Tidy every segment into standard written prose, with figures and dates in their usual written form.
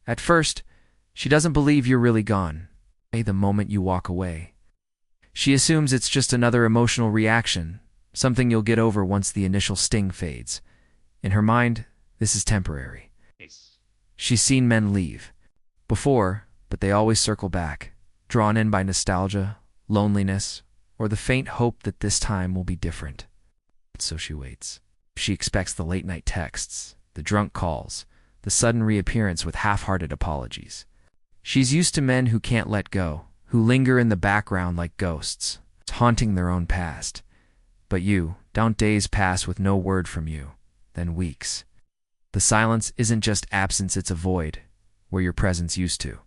At first, she doesn't believe you're really gone. The moment you walk away, she assumes it's just another emotional reaction, something you'll get over once the initial sting fades. In her mind, this is temporary. She's seen men leave before, but they always circle back, drawn in by nostalgia, loneliness, or the faint hope that this time will be different. So she waits. She expects the late-night texts, the drunk calls, the sudden reappearance with half-hearted apologies. She's used to men who can't let go, who linger in the background like ghosts, haunting their own past. But don't days pass with no word from you, then weeks. The silence isn't just absence, it's a void, where your presence used to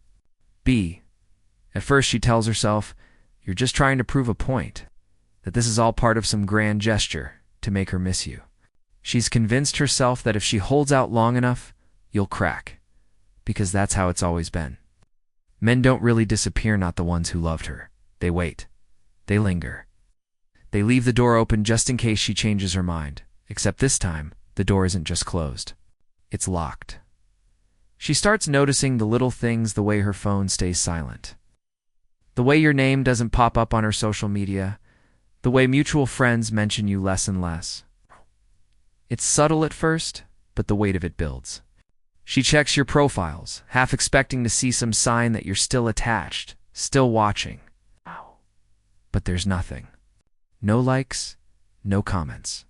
be. At first she tells herself, you're just trying to prove a point, that this is all part of some grand gesture to make her miss you. She's convinced herself that if she holds out long enough, you'll crack, because that's how it's always been. Men don't really disappear, not the ones who loved her. They wait. They linger. They leave the door open just in case she changes her mind, except this time, the door isn't just closed. It's locked. She starts noticing the little things, the way her phone stays silent, the way your name doesn't pop up on her social media, the way mutual friends mention you less and less. It's subtle at first, but the weight of it builds. She checks your profiles, half expecting to see some sign that you're still attached, still watching. But there's nothing. No likes, no comments.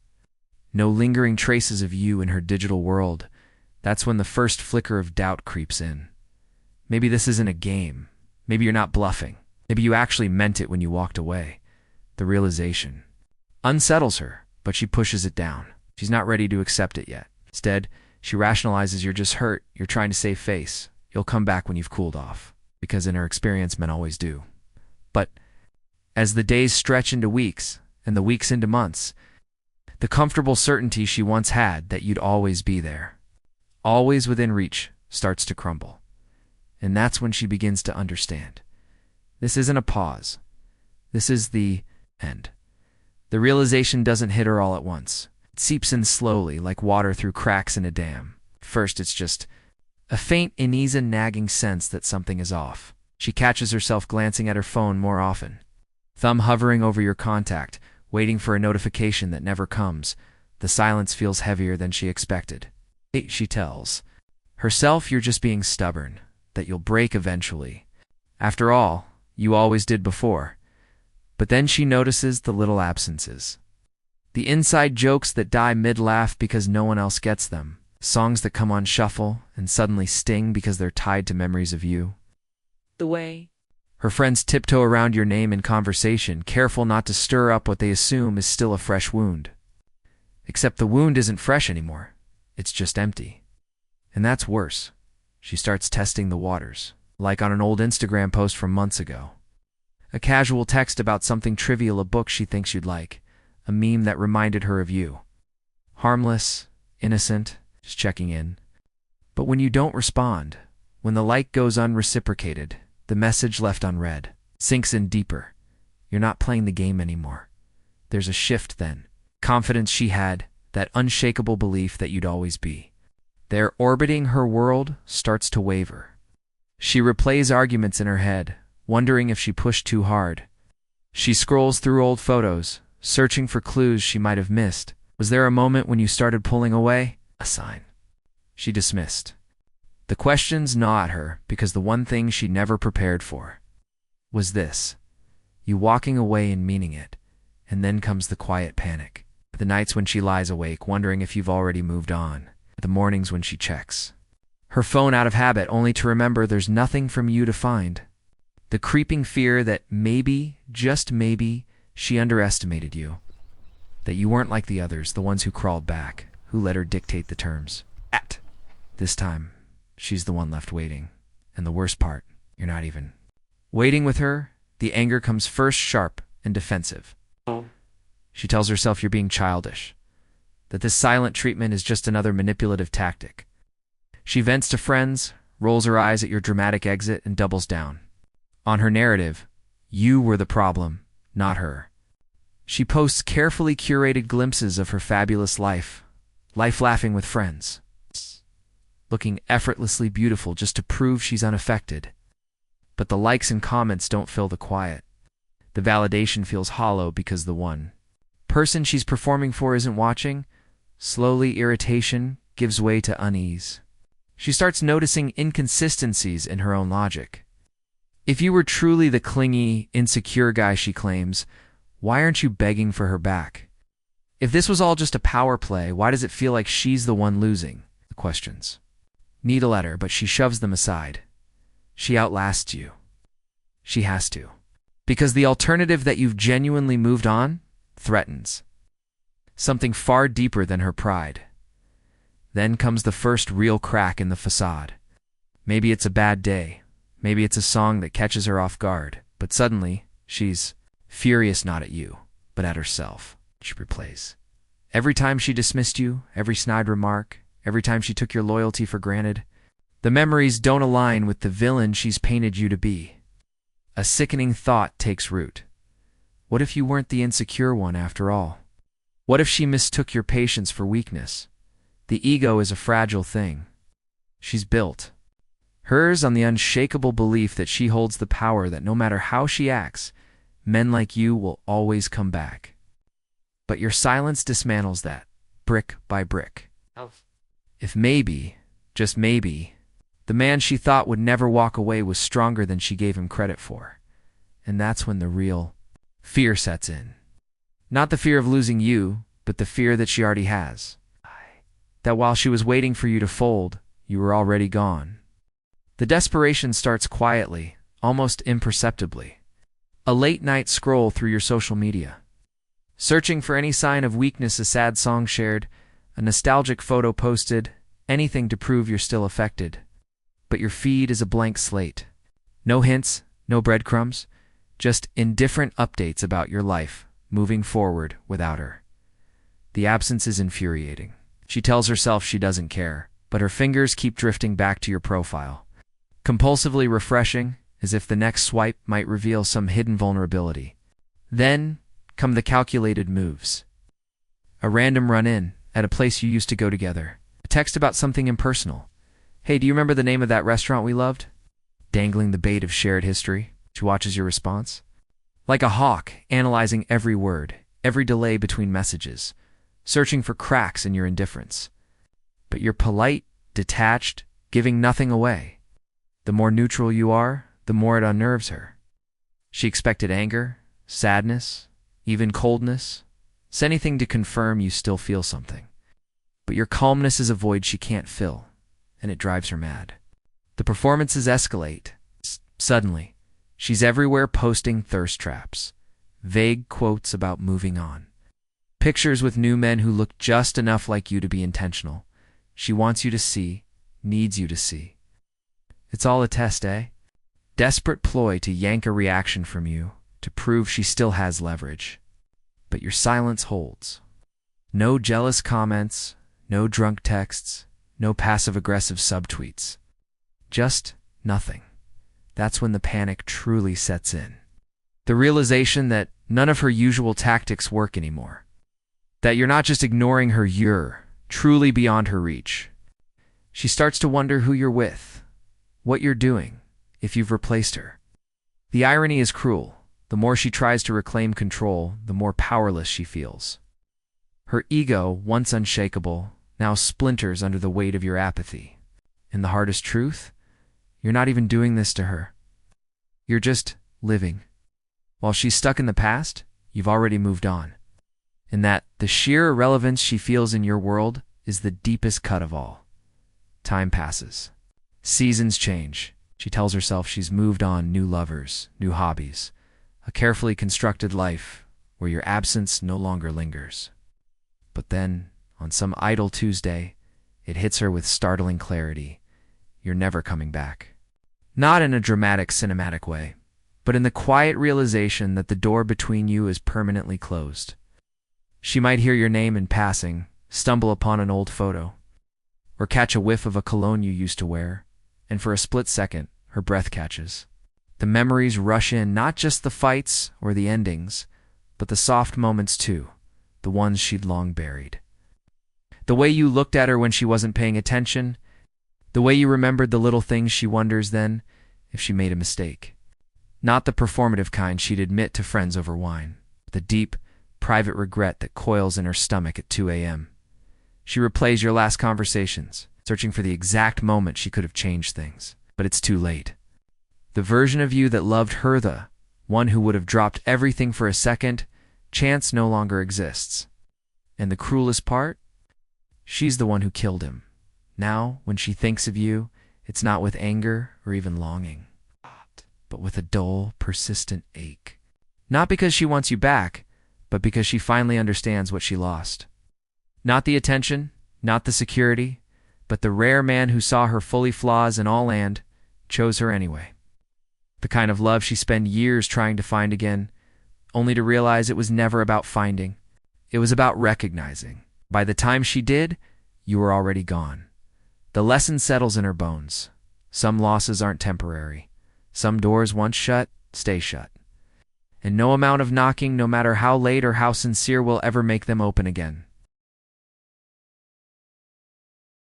No lingering traces of you in her digital world. That's when the first flicker of doubt creeps in. Maybe this isn't a game. Maybe you're not bluffing. Maybe you actually meant it when you walked away. The realization unsettles her, but she pushes it down. She's not ready to accept it yet. Instead, she rationalizes, you're just hurt, you're trying to save face. You'll come back when you've cooled off. Because in her experience, men always do. But as the days stretch into weeks, and the weeks into months, the comfortable certainty she once had that you'd always be there, always within reach, starts to crumble. And that's when she begins to understand. This isn't a pause. This is the end. The realization doesn't hit her all at once. It seeps in slowly, like water through cracks in a dam. First, it's just a faint, uneasy, nagging sense that something is off. She catches herself glancing at her phone more often, thumb hovering over your contact, waiting for a notification that never comes. The silence feels heavier than she expected. She tells herself you're just being stubborn, that you'll break eventually. After all, you always did before. But then she notices the little absences. The inside jokes that die mid-laugh because no one else gets them. Songs that come on shuffle and suddenly sting because they're tied to memories of you. The way her friends tiptoe around your name in conversation, careful not to stir up what they assume is still a fresh wound. Except the wound isn't fresh anymore. It's just empty. And that's worse. She starts testing the waters, like on an old Instagram post from months ago. A casual text about something trivial, a book she thinks you'd like, a meme that reminded her of you. Harmless, innocent, just checking in. But when you don't respond, when the like goes unreciprocated, the message left unread sinks in deeper. You're not playing the game anymore. There's a shift then. Confidence she had, that unshakable belief that you'd always be there orbiting her world, starts to waver. She replays arguments in her head, wondering if she pushed too hard. She scrolls through old photos, searching for clues she might have missed. Was there a moment when you started pulling away? A sign she dismissed. The questions gnaw at her because the one thing she never prepared for was this. You walking away and meaning it. And then comes the quiet panic. The nights when she lies awake, wondering if you've already moved on. The mornings when she checks her phone out of habit, only to remember there's nothing from you to find. The creeping fear that maybe, just maybe, she underestimated you. That you weren't like the others, the ones who crawled back, who let her dictate the terms. This time, she's the one left waiting. And the worst part, you're not even waiting with her. The anger comes first, sharp and defensive. She tells herself you're being childish, that this silent treatment is just another manipulative tactic. She vents to friends, rolls her eyes at your dramatic exit, and doubles down on her narrative. You were the problem, not her. She posts carefully curated glimpses of her fabulous life laughing with friends, looking effortlessly beautiful just to prove she's unaffected. But the likes and comments don't fill the quiet. The validation feels hollow because the one person she's performing for isn't watching. Slowly, irritation gives way to unease. She starts noticing inconsistencies in her own logic. If you were truly the clingy, insecure guy she claims, why aren't you begging for her back? If this was all just a power play, why does it feel like she's the one losing? The questions needle at her, but she shoves them aside. She outlasts you. She has to. Because the alternative that you've genuinely moved on threatens something far deeper than her pride. Then comes the first real crack in the facade. Maybe it's a bad day. Maybe it's a song that catches her off guard. But suddenly, she's furious not at you, but at herself. She replays. Every time she dismissed you, every snide remark, every time she took your loyalty for granted, the memories don't align with the villain she's painted you to be. A sickening thought takes root. What if you weren't the insecure one after all? What if she mistook your patience for weakness? The ego is a fragile thing. She's built. Hers on the unshakable belief that she holds the power that no matter how she acts, men like you will always come back. But your silence dismantles that, brick by brick. If maybe, just maybe, the man she thought would never walk away was stronger than she gave him credit for. And that's when the real fear sets in. Not the fear of losing you, but the fear that she already has. That while she was waiting for you to fold, you were already gone. The desperation starts quietly, almost imperceptibly. A late-night scroll through your social media. Searching for any sign of weakness, a sad song shared, a nostalgic photo posted, anything to prove you're still affected. But your feed is a blank slate. No hints, no breadcrumbs, just indifferent updates about your life, moving forward without her. The absence is infuriating. She tells herself she doesn't care, but her fingers keep drifting back to your profile. Compulsively refreshing, as if the next swipe might reveal some hidden vulnerability. Then come the calculated moves. A random run-in at a place you used to go together. A text about something impersonal. Hey, do you remember the name of that restaurant we loved? Dangling the bait of shared history. She watches your response. Like a hawk, analyzing every word, every delay between messages, searching for cracks in your indifference. But you're polite, detached, giving nothing away. The more neutral you are, the more it unnerves her. She expected anger, sadness, even coldness, anything to confirm you still feel something. But your calmness is a void she can't fill, and it drives her mad. The performances escalate. Suddenly, she's everywhere posting thirst traps, vague quotes about moving on. Pictures with new men who look just enough like you to be intentional. She wants you to see, needs you to see. It's all a test, eh? Desperate ploy to yank a reaction from you, to prove she still has leverage. But your silence holds. No jealous comments, no drunk texts, no passive-aggressive subtweets. Just nothing. That's when the panic truly sets in. The realization that none of her usual tactics work anymore. That you're not just ignoring her, you're truly beyond her reach. She starts to wonder who you're with, what you're doing, if you've replaced her. The irony is cruel. The more she tries to reclaim control, the more powerless she feels. Her ego, once unshakable, now splinters under the weight of your apathy. And the hardest truth? You're not even doing this to her. You're just living. While she's stuck in the past, you've already moved on. And that the sheer irrelevance she feels in your world is the deepest cut of all. Time passes. Seasons change. She tells herself she's moved on, new lovers, new hobbies, a carefully constructed life where your absence no longer lingers. But then, on some idle Tuesday, it hits her with startling clarity. You're never coming back. Not in a dramatic, cinematic way, but in the quiet realization that the door between you is permanently closed. She might hear your name in passing, stumble upon an old photo, or catch a whiff of a cologne you used to wear, and for a split second, her breath catches. The memories rush in, not just the fights or the endings, but the soft moments too, the ones she'd long buried. The way you looked at her when she wasn't paying attention, The way you remembered the little things she wonders then if she made a mistake. Not the performative kind she'd admit to friends over wine. The deep, private regret that coils in her stomach at 2 a.m. She replays your last conversations, searching for the exact moment she could have changed things. But it's too late. The version of you that loved her, the one who would have dropped everything for a second, chance no longer exists. And the cruelest part? She's the one who killed him. Now, when she thinks of you, it's not with anger or even longing, but with a dull, persistent ache. Not because she wants you back, but because she finally understands what she lost. Not the attention, not the security, but the rare man who saw her fully flaws and all and chose her anyway. The kind of love she spent years trying to find again, only to realize it was never about finding. It was about recognizing. By the time she did, you were already gone. The lesson settles in her bones. Some losses aren't temporary. Some doors once shut, stay shut. And no amount of knocking, no matter how late or how sincere, will ever make them open again.